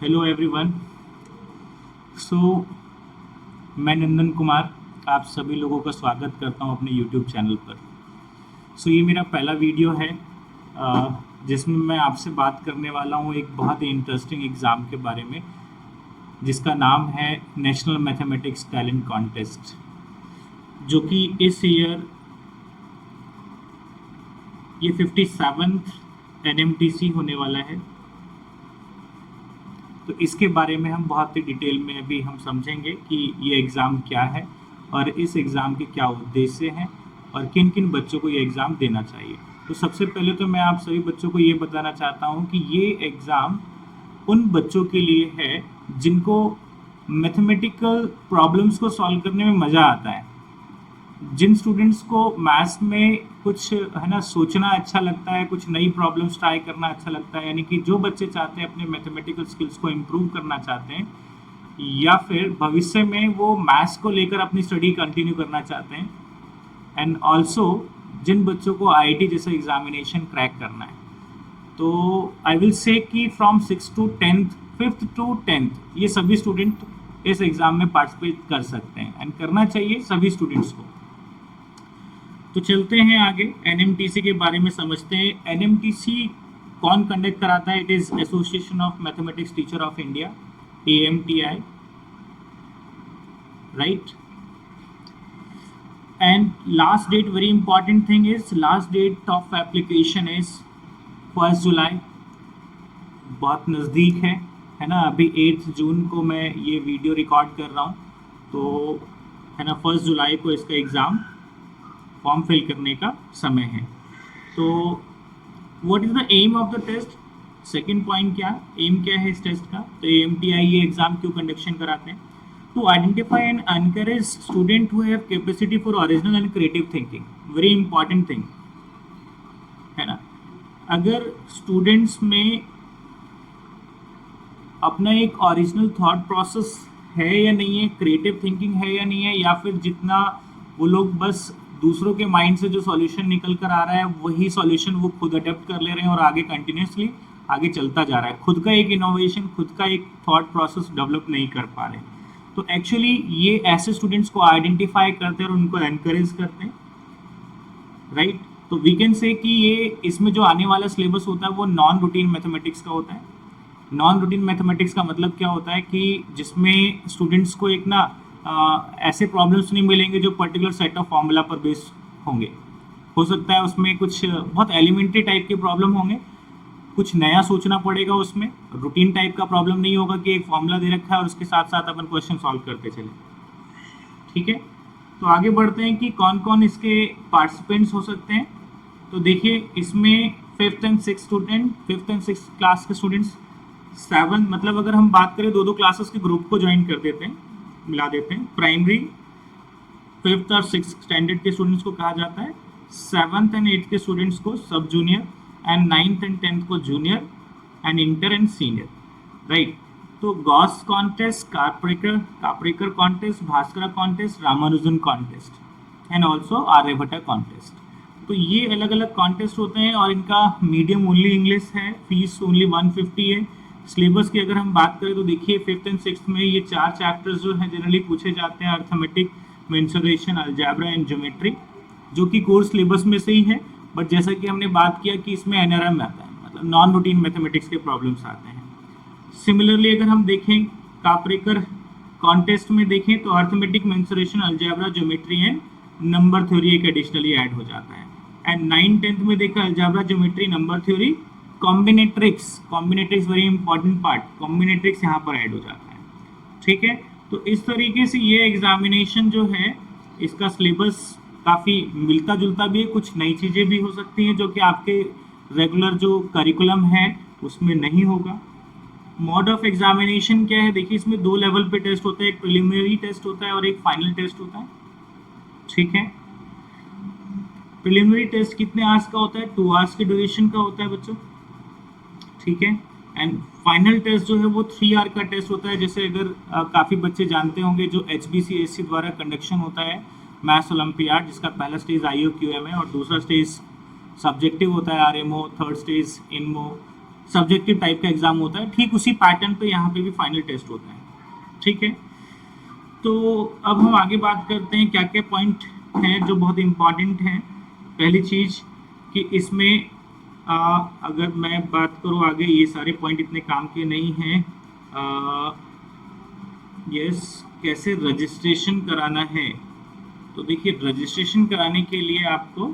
Hello everyone. सो मैं नंदन कुमार आप सभी लोगों का स्वागत करता हूं अपने यूट्यूब चैनल पर। ये मेरा पहला वीडियो है जिसमें मैं आपसे बात करने वाला हूं एक बहुत ही इंटरेस्टिंग एग्ज़ाम के बारे में, जिसका नाम है नेशनल मैथमेटिक्स टैलेंट कॉन्टेस्ट, जो कि इस ईयर ये 57th NMTC होने वाला है। तो इसके बारे में हम बहुत ही डिटेल में अभी हम समझेंगे कि ये एग्ज़ाम क्या है और इस एग्ज़ाम के क्या उद्देश्य हैं और किन किन बच्चों को ये एग्ज़ाम देना चाहिए। तो सबसे पहले तो मैं आप सभी बच्चों को ये बताना चाहता हूँ कि ये एग्ज़ाम उन बच्चों के लिए है जिनको मैथमेटिकल प्रॉब्लम्स को सॉल्व करने में मज़ा आता है, जिन स्टूडेंट्स को मैथ्स में कुछ है ना सोचना अच्छा लगता है, कुछ नई प्रॉब्लम्स ट्राई करना अच्छा लगता है, यानी कि जो बच्चे चाहते हैं अपने मैथमेटिकल स्किल्स को इम्प्रूव करना चाहते हैं या फिर भविष्य में वो मैथ्स को लेकर अपनी स्टडी कंटिन्यू करना चाहते हैं, एंड ऑल्सो जिन बच्चों को IIT जैसा एग्जामिनेशन क्रैक करना है। तो आई विल से कि from 6 to 10th 5th to 10th ये सभी स्टूडेंट इस एग्ज़ाम में पार्टिसिपेट कर सकते हैं एंड करना चाहिए सभी स्टूडेंट्स को। तो चलते हैं आगे, NMTC के बारे में समझते हैं। NMTC कौन कंडक्ट कराता है? It is Association of Mathematics Teacher of India, AMTI, right. And last date, very important thing is last date of application is 1 जुलाई। बहुत नज़दीक है ना। अभी 8 जून को मैं ये वीडियो रिकॉर्ड कर रहा हूँ, तो है ना 1 जुलाई को इसका एग्ज़ाम फॉर्म फिल करने का समय है। तो what is the aim of the test? Second point, क्या एम क्या है इस टेस्ट का? तो AMTI ये एग्ज़ाम क्यों कंडक्शन कराते हैं? To identify and encourage student who have capacity for original and creative thinking. Very important thing है ना। अगर स्टूडेंट्स में अपना एक ओरिजिनल थॉट प्रोसेस है या नहीं है, क्रिएटिव थिंकिंग है या नहीं है, या फिर जितना वो लोग बस दूसरों के माइंड से जो सॉल्यूशन निकल कर आ रहा है वही सॉल्यूशन वो खुद अडेप्ट कर ले रहे हैं और आगे कंटिन्यूसली आगे चलता जा रहा है, खुद का एक इनोवेशन, खुद का एक थॉट प्रोसेस डेवलप नहीं कर पा रहे। तो एक्चुअली ये ऐसे स्टूडेंट्स को आइडेंटिफाई करते हैं और उनको एनकरेज करते हैं, राइट। तो वी कैन से कि ये इसमें जो आने वाला सिलेबस होता है वो नॉन रूटीन मैथमेटिक्स का होता है। नॉन रूटीन मैथमेटिक्स का मतलब क्या होता है कि जिसमें स्टूडेंट्स को एक ना ऐसे प्रॉब्लम्स नहीं मिलेंगे जो पर्टिकुलर सेट ऑफ फॉर्मूला पर बेस होंगे। हो सकता है उसमें कुछ बहुत एलिमेंट्री टाइप के प्रॉब्लम होंगे, कुछ नया सोचना पड़ेगा, उसमें रूटीन टाइप का प्रॉब्लम नहीं होगा कि एक फॉर्मूला दे रखा है और उसके साथ साथ अपन क्वेश्चन सॉल्व करते चले। ठीक है, तो आगे बढ़ते हैं कि कौन कौन इसके पार्टिसिपेंट्स हो सकते हैं। तो देखिए इसमें 5th and 6th student, 5th and 6th class के स्टूडेंट्स, 7 मतलब अगर हम बात करें दो क्लासेस के ग्रुप को ज्वाइन कर देते हैं, मिला देते हैं। प्राइमरी 5th और 6th स्टैंडर्ड के स्टूडेंट्स को कहा जाता है, 7th and 8th के स्टूडेंट्स को सब junior, and 9th and 10th को junior, and inter and senior, right. तो Gauss contest, Kaprekar contest, Bhaskara contest, Ramanujan contest and also Aryabhatta contest. तो ये अलग अलग कॉन्टेस्ट होते हैं और इनका मीडियम ओनली इंग्लिश है, फीस ओनली 150 है। सिलेबस की अगर हम बात करें तो देखिए 5th and 6th में ये 4 चैप्टर्स जो हैं जनरली पूछे जाते हैं, arithmetic, mensuration, algebra and geometry, जो कि कोर सिलेबस में से ही है। बट जैसा कि हमने बात किया कि इसमें NRM आता है, मतलब नॉन रूटीन मैथमेटिक्स के प्रॉब्लम्स आते हैं। सिमिलरली अगर हम देखें काप्रेकर कॉन्टेस्ट में देखें तो arithmetic, mensuration, algebra, geometry and number theory एक एडिशनली ऐड हो जाता है। एंड 9th-10th में देखा algebra, geometry, number theory, combinatorics very important part, combinatorics यहाँ पर ऐड हो जाता है। ठीक है, तो इस तरीके से ये एग्जामिनेशन जो है इसका सिलेबस काफ़ी मिलता जुलता भी है, कुछ नई चीज़ें भी हो सकती हैं जो कि आपके रेगुलर जो करिकुलम है उसमें नहीं होगा। मोड ऑफ एग्जामिनेशन क्या है? देखिए इसमें 2 लेवल पे टेस्ट होता है, एक प्रिलिमिनरी टेस्ट होता है और एक फाइनल टेस्ट होता है। ठीक है, प्रिलिमिनरी टेस्ट कितने आवर्स का होता है? 2 आवर्स के ड्यूरेशन का होता है बच्चों। ठीक है, एंड फाइनल टेस्ट जो है वो 3 आवर का टेस्ट होता है। जैसे अगर काफ़ी बच्चे जानते होंगे जो HBCSC द्वारा कंडक्शन होता है मैथ्स ओलंपियाड, जिसका पहला स्टेज IOQM है और दूसरा स्टेज सब्जेक्टिव होता है RMO, third stage INMO, subjective type का एग्जाम होता है, ठीक उसी पैटर्न पे यहाँ पे भी फाइनल टेस्ट होता है। ठीक है, तो अब हम आगे बात करते हैं क्या क्या पॉइंट हैं जो बहुत इम्पॉर्टेंट हैं। पहली चीज़ कि इसमें अगर मैं बात करूँ आगे, ये सारे पॉइंट इतने काम के नहीं हैं। यस, कैसे रजिस्ट्रेशन कराना है, तो देखिए रजिस्ट्रेशन कराने के लिए आपको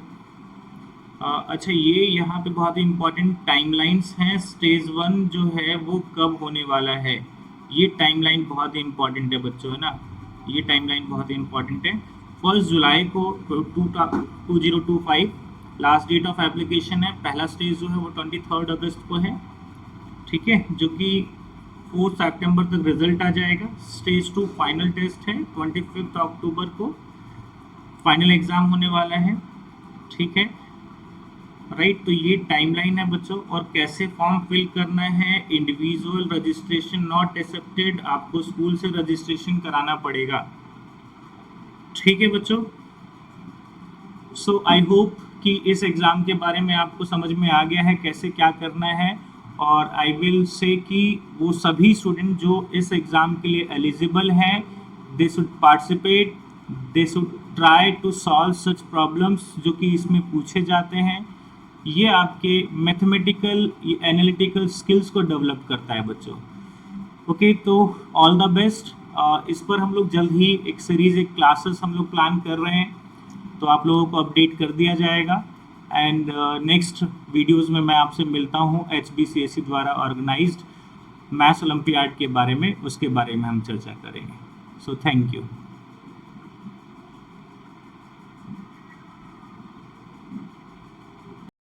अच्छा, ये यहाँ पे बहुत ही इम्पोर्टेंट टाइमलाइंस हैं। स्टेज 1 जो है वो कब होने वाला है, ये टाइमलाइन बहुत ही इम्पोर्टेंट है बच्चों, है ना, ये टाइमलाइन बहुत ही इम्पोर्टेंट है। 1 जुलाई को 2025 लास्ट डेट ऑफ एप्लीकेशन है। पहला स्टेज जो है वो 23 अगस्त को है, ठीक है, जो कि 4 सितंबर तक रिजल्ट आ जाएगा। स्टेज 2 फाइनल टेस्ट है, 25 अक्टूबर को फाइनल एग्ज़ाम होने वाला है, ठीक है, राइट। तो ये टाइमलाइन है बच्चों। और कैसे फॉर्म फिल करना है, इंडिविजुअल रजिस्ट्रेशन नॉट एक्सेप्टेड, आपको स्कूल से रजिस्ट्रेशन कराना पड़ेगा, ठीक है बच्चों। सो आई होप कि इस एग्ज़ाम के बारे में आपको समझ में आ गया है कैसे क्या करना है। और आई विल से कि वो सभी स्टूडेंट जो इस एग्ज़ाम के लिए एलिजिबल हैं, they should participate, they should try to solve such problems जो कि इसमें पूछे जाते हैं। ये आपके मैथमेटिकल एनालिटिकल स्किल्स को डेवलप करता है बच्चों। ओके, तो ऑल द बेस्ट। इस पर हम लोग जल्द ही एक सीरीज़, एक क्लासेस हम लोग प्लान कर रहे हैं, तो आप लोगों को अपडेट कर दिया जाएगा। एंड नेक्स्ट वीडियोस में मैं आपसे मिलता हूँ HBCSE द्वारा ऑर्गेनाइज्ड मैथ्स ओलंपियाड के बारे में, उसके बारे में हम चर्चा करेंगे। So thank you.